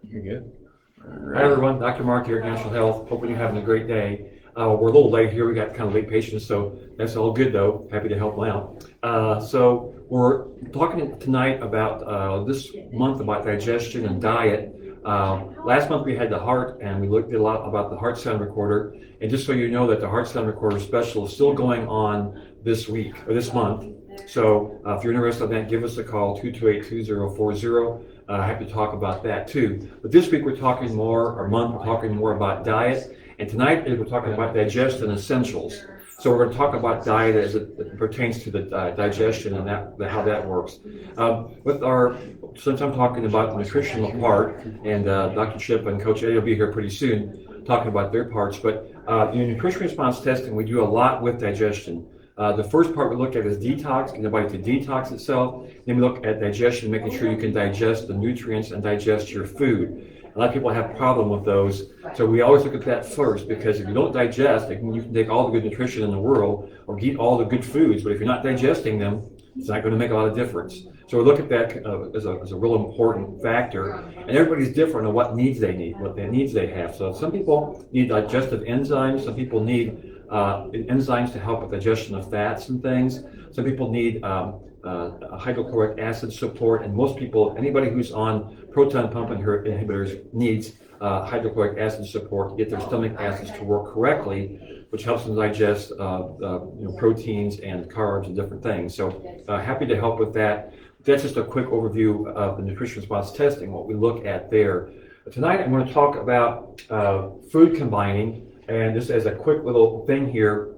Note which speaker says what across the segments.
Speaker 1: You're good.
Speaker 2: Hi everyone, Dr. Mark here at National Health. Hoping you're having a great day. We're a little late here. We got kind of late patients, so that's all good though. Happy to help them out. So we're talking tonight about this month about digestion and diet. Last month we had the heart, and we did a lot about the heart sound recorder. And just so you know that the heart sound recorder special is still going on this week or this month. So if you're interested in that, give us a call, 228-2040. Happy to talk about that too. But this week we're talking more about diet. And tonight we're talking about Digestion Essentials. So we're going to talk about diet as it pertains to the digestion and how that works. Since I'm talking about the nutritional part, and Dr. Chip and Coach Eddie will be here pretty soon talking about their parts. But in nutrition response testing, we do a lot with digestion. The first part we look at is detox, getting the body to detox itself. Then we look at digestion, making sure you can digest the nutrients and digest your food. A lot of people have a problem with those, so we always look at that first, because if you don't digest, you can take all the good nutrition in the world or eat all the good foods, but if you're not digesting them, it's not going to make a lot of difference. So we look at that as a real important factor, and everybody's different on what needs they need, what needs they have. So some people need digestive enzymes, some people need enzymes to help with digestion of fats and things. Some people need hydrochloric acid support, and most people, anybody who's on proton pump inhibitors needs hydrochloric acid support to get their stomach acids to work correctly, which helps them digest proteins and carbs and different things. So happy to help with that. That's just a quick overview of the nutrition response testing, what we look at there. Tonight I'm going to talk about food combining. And just as a quick little thing here,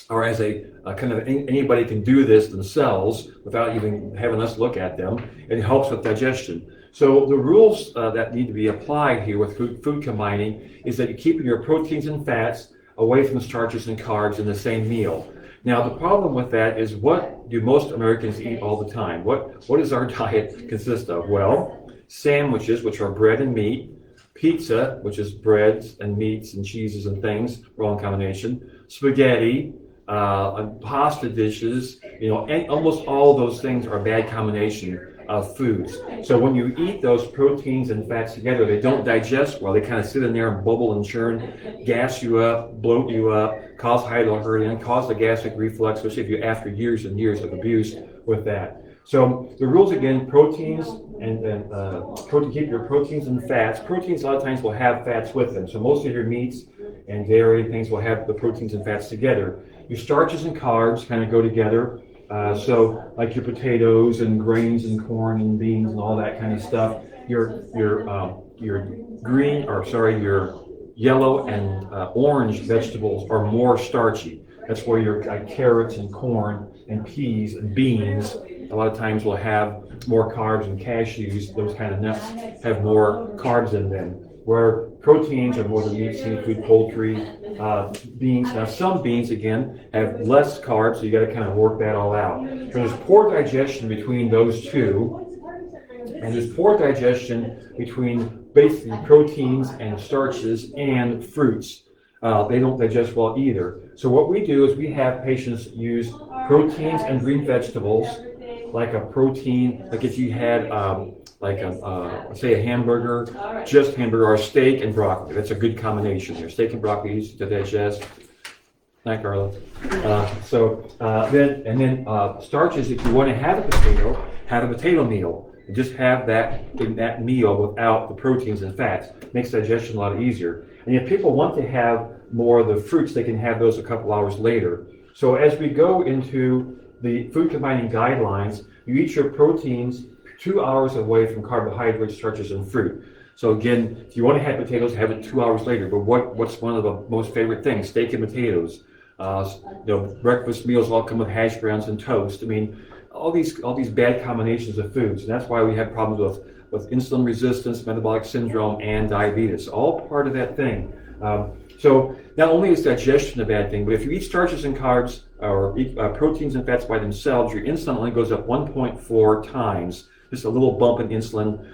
Speaker 2: or as a kind of anybody can do this themselves without even having us look at them, it helps with digestion. So the rules that need to be applied here with food combining is that you keep your proteins and fats away from starches and carbs in the same meal. Now the problem with that is, what do most Americans eat all the time? What does our diet consist of? Well, sandwiches, which are bread and meat. Pizza, which is breads and meats and cheeses and things, wrong combination. Spaghetti, pasta dishes, almost all those things are a bad combination of foods. So when you eat those proteins and fats together, they don't digest well. They kind of sit in there and bubble and churn, gas you up, bloat you up, cause hydrohernia, cause the gastric reflux, especially if you're after years and years of abuse with that. So the rules again: proteins and keep your proteins and fats. Proteins a lot of times will have fats with them. So most of your meats and dairy things will have the proteins and fats together. Your starches and carbs kind of go together. So like your potatoes and grains and corn and beans and all that kind of stuff. Your yellow and orange vegetables are more starchy. That's where your carrots and corn and peas and beans a lot of times will have more carbs, and cashews, those kind of nuts, have more carbs in them. Where proteins are more the meat, seafood, poultry, beans. Now some beans, again, have less carbs, so you got to kind of work that all out. So there's poor digestion between those two, and there's poor digestion between basically proteins and starches and fruits. They don't digest well either. So what we do is we have patients use proteins and green vegetables, like a protein, like if you had say a hamburger, just hamburger, or steak and broccoli. That's a good combination there. Steak and broccoli easy to digest. Hi, Carla. Then starches. If you want to have a potato meal. And just have that in that meal without the proteins and fats. Makes digestion a lot easier. And if people want to have more of the fruits, they can have those a couple hours later. So as we go into the food combining guidelines, you eat your proteins 2 hours away from carbohydrates, starches, and fruit. So again, if you want to have potatoes, have it 2 hours later. But what's one of the most favorite things? Steak and potatoes. Breakfast meals all come with hash browns and toast. I mean, all these bad combinations of foods, and that's why we have problems with insulin resistance, metabolic syndrome, and diabetes. All part of that thing. So not only is digestion a bad thing, but if you eat starches and carbs or eat proteins and fats by themselves, your insulin only goes up 1.4 times. Just a little bump in insulin.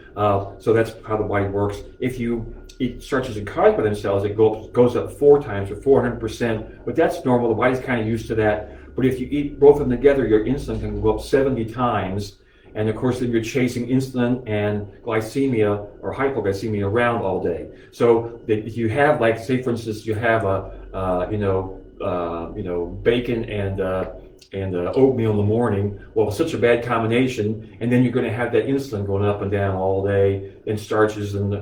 Speaker 2: So that's how the body works. If you eat starches and carbs by themselves, it goes up 4 times or 400%. But that's normal. The body's kind of used to that. But if you eat both of them together, your insulin can go up 70 times. And of course, then you're chasing insulin and glycemia or hypoglycemia around all day. So if you have, like, say for instance, you have bacon and oatmeal in the morning. Well, it's such a bad combination, and then you're going to have that insulin going up and down all day, and starches, and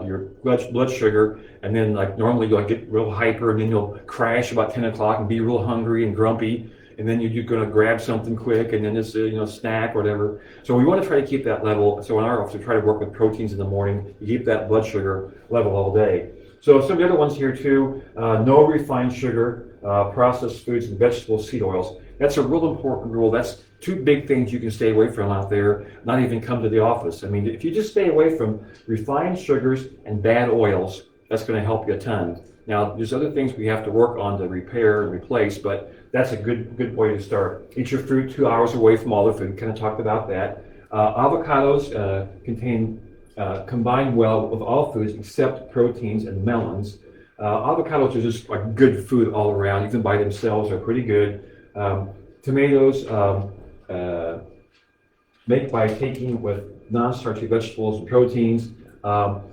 Speaker 2: your blood sugar, and then like normally you'll get real hyper, and then you'll crash about 10 o'clock and be real hungry and grumpy, and then you're going to grab something quick, and then it's snack or whatever. So we want to try to keep that level. So in our office, we try to work with proteins in the morning to keep that blood sugar level all day. So some of the other ones here too: no refined sugar, processed foods, and vegetable seed oils. That's a real important rule. That's two big things you can stay away from out there, not even come to the office. I mean, if you just stay away from refined sugars and bad oils, that's going to help you a ton. Now, there's other things we have to work on to repair and replace, but that's a good way to start. Eat your fruit 2 hours away from all the food. Kind of talked about that. Avocados combine well with all foods except proteins and melons. Avocados are just like good food all around. Even by themselves are pretty good. Tomatoes make by taking with non-starchy vegetables and proteins.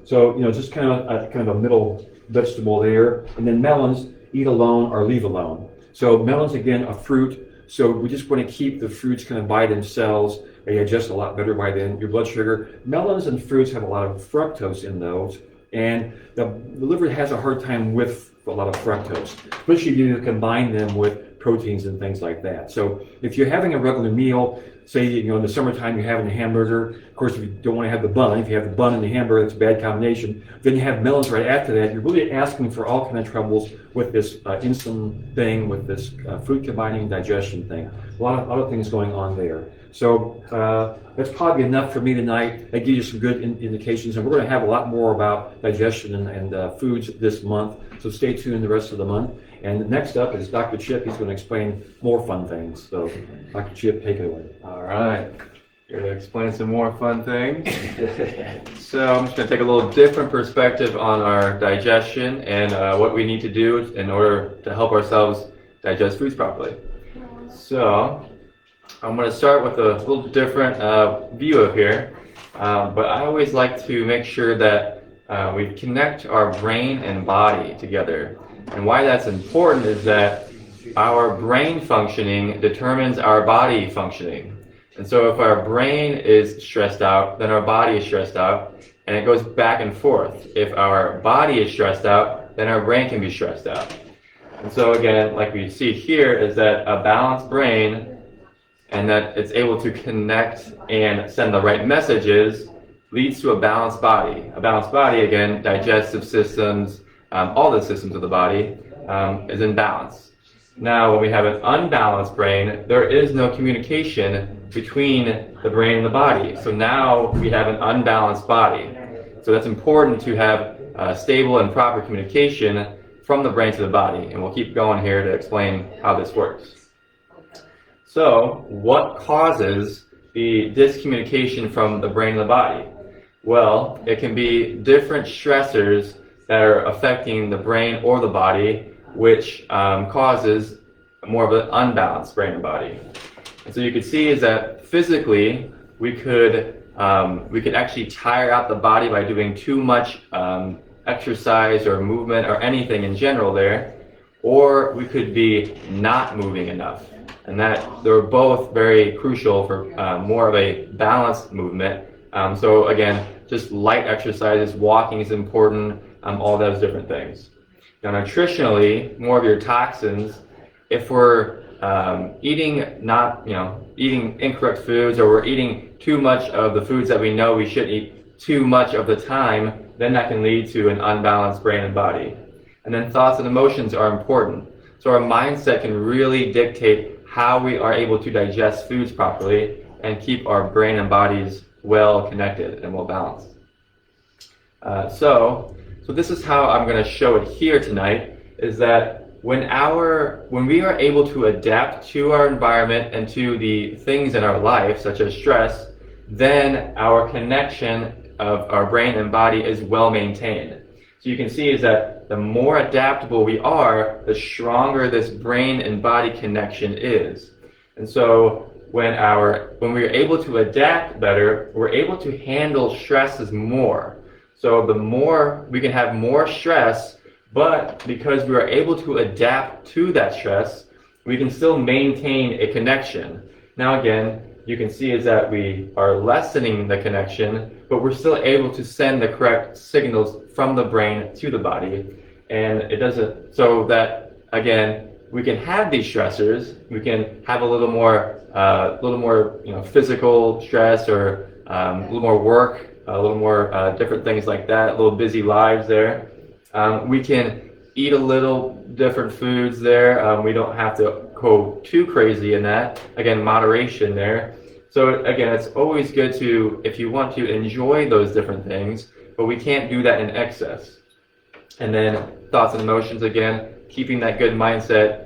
Speaker 2: Just kind of a middle vegetable there. And then melons, eat alone or leave alone. So melons, again, a fruit. So we just want to keep the fruits kind of by themselves. They digest a lot better by then. Your blood sugar. Melons and fruits have a lot of fructose in those, and the liver has a hard time with a lot of fructose, especially if you combine them with proteins and things like that. So if you're having a regular meal, say in the summertime you're having a hamburger, of course if you don't want to have the bun, if you have the bun and the hamburger, that's a bad combination. Then you have melons right after that. You're really asking for all kind of troubles with this insulin thing, with this food combining digestion thing. A lot of things going on there. So that's probably enough for me tonight. I give you some good indications, and we're going to have a lot more about digestion and foods this month. So stay tuned the rest of the month. And next up is Dr. Chip. He's going to explain more fun things. So, Dr. Chip, take it away.
Speaker 3: All right. Here to explain some more fun things. So I'm just going to take a little different perspective on our digestion and what we need to do in order to help ourselves digest foods properly. So I'm going to start with a little different view of here. But I always like to make sure that we connect our brain and body together. And why that's important is that our brain functioning determines our body functioning. And so if our brain is stressed out, then our body is stressed out, and it goes back and forth. If our body is stressed out, then our brain can be stressed out. And so again, like we see here, is that a balanced brain, and that it's able to connect and send the right messages, leads to a balanced body. A balanced body, again, digestive systems, all the systems of the body is in balance. Now, when we have an unbalanced brain, there is no communication between the brain and the body. So now we have an unbalanced body. So that's important to have stable and proper communication from the brain to the body. And we'll keep going here to explain how this works. So, what causes the discommunication from the brain and the body? Well, it can be different stressors that are affecting the brain or the body, which causes more of an unbalanced brain and body. And so you can see is that physically we could actually tire out the body by doing too much exercise or movement or anything in general there, or we could be not moving enough. And that they're both very crucial for more of a balanced movement. So again, just light exercises, walking is important, all those different things. Now nutritionally, more of your toxins, if we're eating incorrect foods, or we're eating too much of the foods that we know we shouldn't eat too much of the time, then that can lead to an unbalanced brain and body. And then thoughts and emotions are important. So our mindset can really dictate how we are able to digest foods properly and keep our brain and bodies well connected and well balanced. So this is how I'm going to show it here tonight, is that when we are able to adapt to our environment and to the things in our life, such as stress, then our connection of our brain and body is well maintained. So you can see is that the more adaptable we are, the stronger this brain and body connection is. And so when we're able to adapt better, we're able to handle stresses more. So the more we can have more stress, but because we are able to adapt to that stress, we can still maintain a connection. Now again, you can see is that we are lessening the connection, but we're still able to send the correct signals from the brain to the body. And it doesn't, so that again, we can have these stressors, we can have a little more physical stress, or a little more work, a little more different things like that, little busy lives there. We can eat a little different foods there. We don't have to go too crazy in that. Again, moderation there. So again, it's always good to, if you want to enjoy those different things, but we can't do that in excess. And then thoughts and emotions, again, keeping that good mindset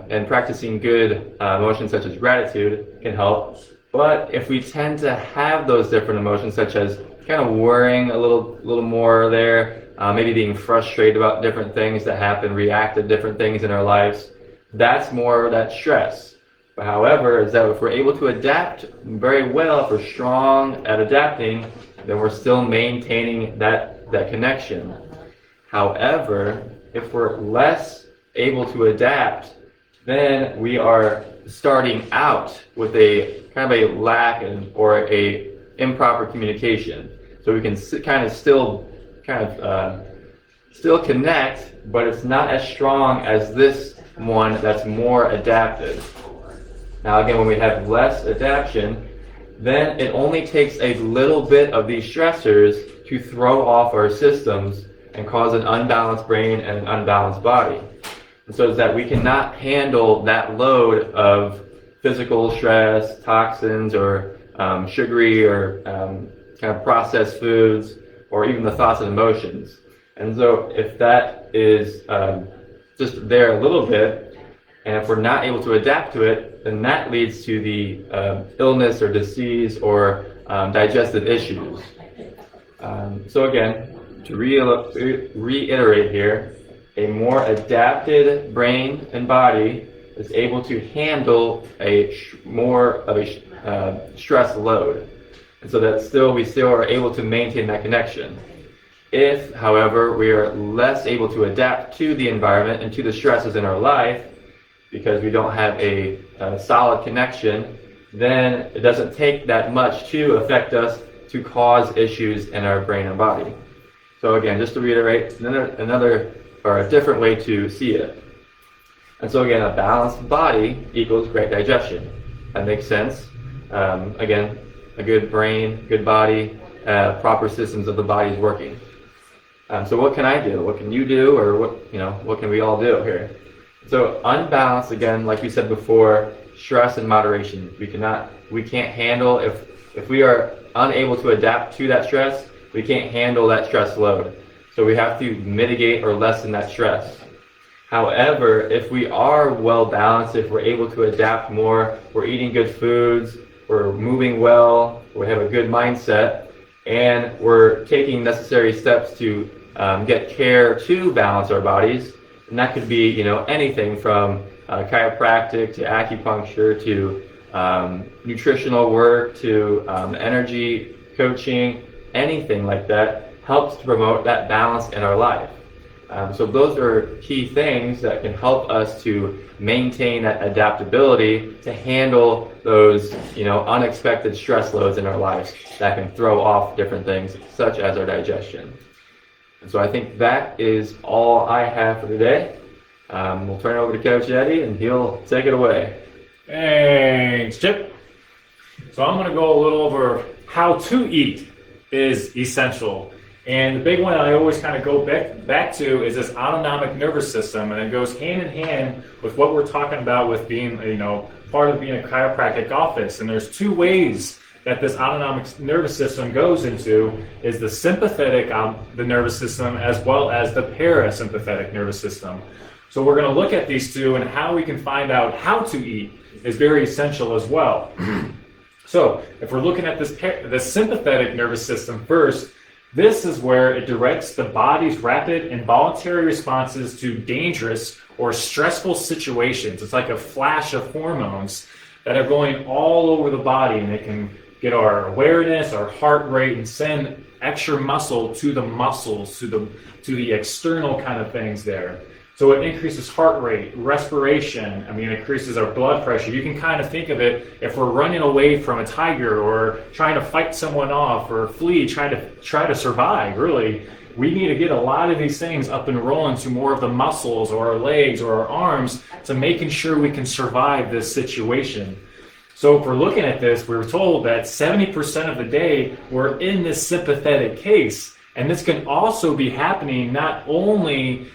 Speaker 3: and practicing good emotions such as gratitude can help. But if we tend to have those different emotions, such as kind of worrying a little more there, maybe being frustrated about different things that happen, react to different things in our lives, that's more of that stress. But however, is that if we're able to adapt very well, if we're strong at adapting, then we're still maintaining that connection. However, if we're less able to adapt, then we are starting out with a kind of a lack or a improper communication. So we can still connect, but it's not as strong as this one that's more adapted. Now again, when we have less adaptation, then it only takes a little bit of these stressors to throw off our systems and cause an unbalanced brain and an unbalanced body. And so it's that we cannot handle that load of physical stress, toxins, or sugary or kind of processed foods, or even the thoughts and emotions. And so if that is just there a little bit, and if we're not able to adapt to it, then that leads to the illness or disease or digestive issues. So again, to reiterate here, a more adapted brain and body is able to handle more of a stress load. And so that we still are able to maintain that connection. If, however, we are less able to adapt to the environment and to the stresses in our life, because we don't have a solid connection, then it doesn't take that much to affect us to cause issues in our brain and body. So again, just to reiterate, another or a different way to see it. And so again, a balanced body equals great digestion. That makes sense. Again, a good brain, good body, proper systems of the body is working. So what can I do? What can you do? Or what can we all do here? So unbalanced, again, like we said before, stress and moderation. We can't handle, if we are unable to adapt to that stress, we can't handle that stress load. So we have to mitigate or lessen that stress. However, if we are well balanced, if we're able to adapt more, we're eating good foods, we're moving well, we have a good mindset, and we're taking necessary steps to get care to balance our bodies, and that could be anything from chiropractic to acupuncture to nutritional work to energy coaching, anything like that helps to promote that balance in our life. So those are key things that can help us to maintain that adaptability to handle those unexpected stress loads in our lives that can throw off different things such as our digestion. And so I think that is all I have for today. We'll turn it over to Coach Eddie and he'll take it away.
Speaker 4: Thanks, Chip. So I'm going to go a little over how to eat is essential. And the big one I always kind of go back to is this autonomic nervous system, and it goes hand in hand with what we're talking about with being, part of being a chiropractic office. And there's two ways that this autonomic nervous system goes into, is the sympathetic the nervous system, as well as the parasympathetic nervous system. So we're going to look at these two, and how we can find out how to eat is very essential as well. So if we're looking at the sympathetic nervous system first, this is where it directs the body's rapid and voluntary responses to dangerous or stressful situations. It's like a flash of hormones that are going all over the body, and they can get our awareness, our heart rate, and send extra muscle to the muscles, to the external kind of things there. So it increases heart rate, respiration. It increases our blood pressure. You can kind of think of it, if we're running away from a tiger or trying to fight someone off or flee, try to survive, really, we need to get a lot of these things up and rolling to more of the muscles or our legs or our arms to making sure we can survive this situation. So if we're looking at this, we were told that 70% of the day we're in this sympathetic case. And this can also be happening not only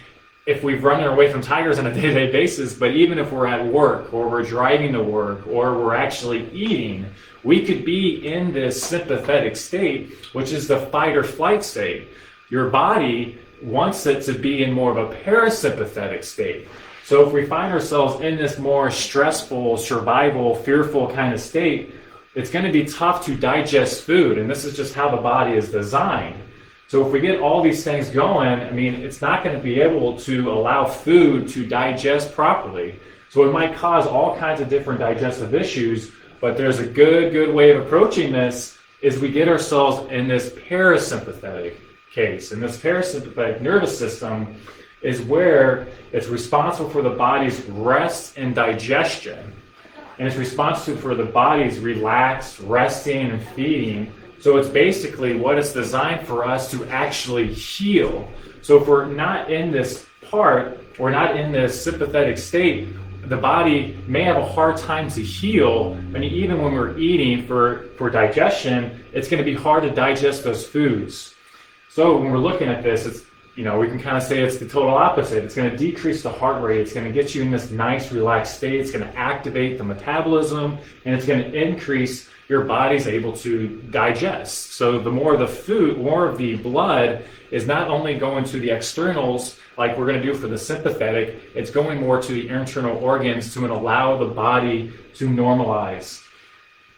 Speaker 4: if we've run away from tigers on a day-to-day basis, but even if we're at work or we're driving to work or we're actually eating, we could be in this sympathetic state, which is the fight or flight state. Your body wants it to be in more of a parasympathetic state. So if we find ourselves in this more stressful, survival, fearful kind of state, it's going to be tough to digest food. And this is just how the body is designed. So if we get all these things going, it's not going to be able to allow food to digest properly. So it might cause all kinds of different digestive issues, but there's a good way of approaching this is we get ourselves in this parasympathetic case. And this parasympathetic nervous system is where it's responsible for the body's rest and digestion. And it's responsible for the body's relaxed, resting, and feeding. So it's basically what it's designed for us to actually heal. So if we're not in this part, we're not in this sympathetic state, the body may have a hard time to heal. Even when we're eating for digestion, it's going to be hard to digest those foods. So when we're looking at this, it's, we can kind of say it's the total opposite. It's going to decrease the heart rate. It's going to get you in this nice, relaxed state. It's going to activate the metabolism, and it's going to increase your body's able to digest. So the more of the food, more of the blood is not only going to the externals, like we're going to do for the sympathetic, it's going more to the internal organs to allow the body to normalize.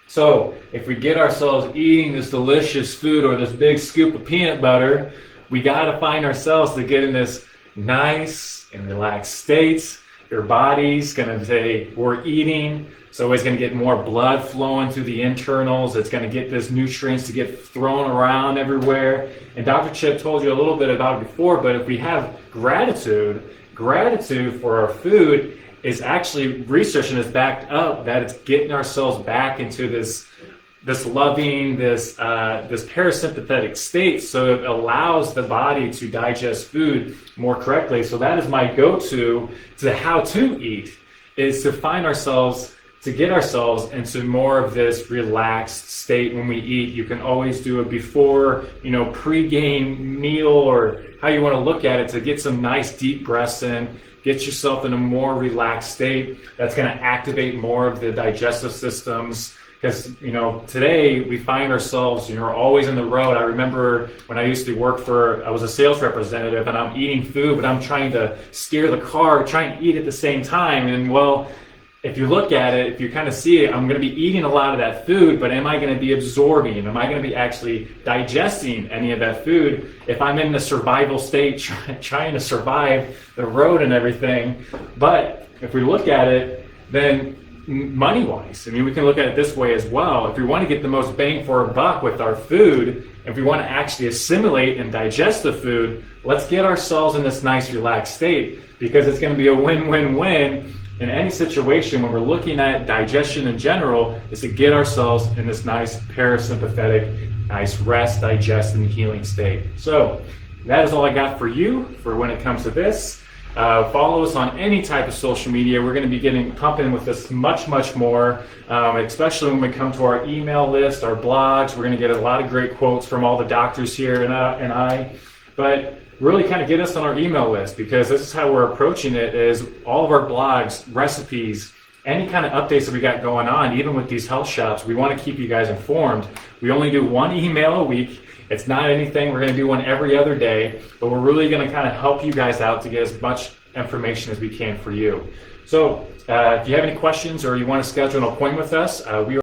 Speaker 4: So if we get ourselves eating this delicious food or this big scoop of peanut butter, we got to find ourselves to get in this nice and relaxed state. Your body's going to say, we're eating. So it's going to get more blood flowing through the internals. It's going to get this nutrients to get thrown around everywhere. And Dr. Chip told you a little bit about it before, but if we have gratitude for our food is actually, research is backed up that it's getting ourselves back into this loving, this parasympathetic state, so it allows the body to digest food more correctly. So that is my go-to to how to eat, is to find ourselves, to get ourselves into more of this relaxed state when we eat. You can always do it before, pre-game meal, or how you want to look at it, to get some nice deep breaths in, get yourself in a more relaxed state. That's going to activate more of the digestive systems. Because, today we find ourselves, always on the road. I remember when I used to I was a sales representative, and I'm eating food, but I'm trying to steer the car, trying to eat at the same time. And well, if you look at it, if you kind of see it, I'm going to be eating a lot of that food, but am I going to be absorbing? Am I going to be actually digesting any of that food if I'm in the survival state, trying to survive the road and everything? But if we look at it, then money-wise, we can look at it this way as well. If we want to get the most bang for our buck with our food, if we want to actually assimilate and digest the food, let's get ourselves in this nice, relaxed state, because it's going to be a win-win-win in any situation when we're looking at digestion in general, is to get ourselves in this nice parasympathetic, nice rest, digest, and healing state. So that is all I got for you for when it comes to this. Follow us on any type of social media. We're going to be pumping with this much more, especially when we come to our email list, our blogs. We're going to get a lot of great quotes from all the doctors here and I. But really kind of get us on our email list, because this is how we're approaching it, is all of our blogs, recipes, any kind of updates that we got going on, even with these health shops. We want to keep you guys informed. We only do one email a week. It's not anything, we're going to do one every other day, but we're really going to kind of help you guys out to get as much information as we can for you. So if you have any questions or you want to schedule an appointment with us, we are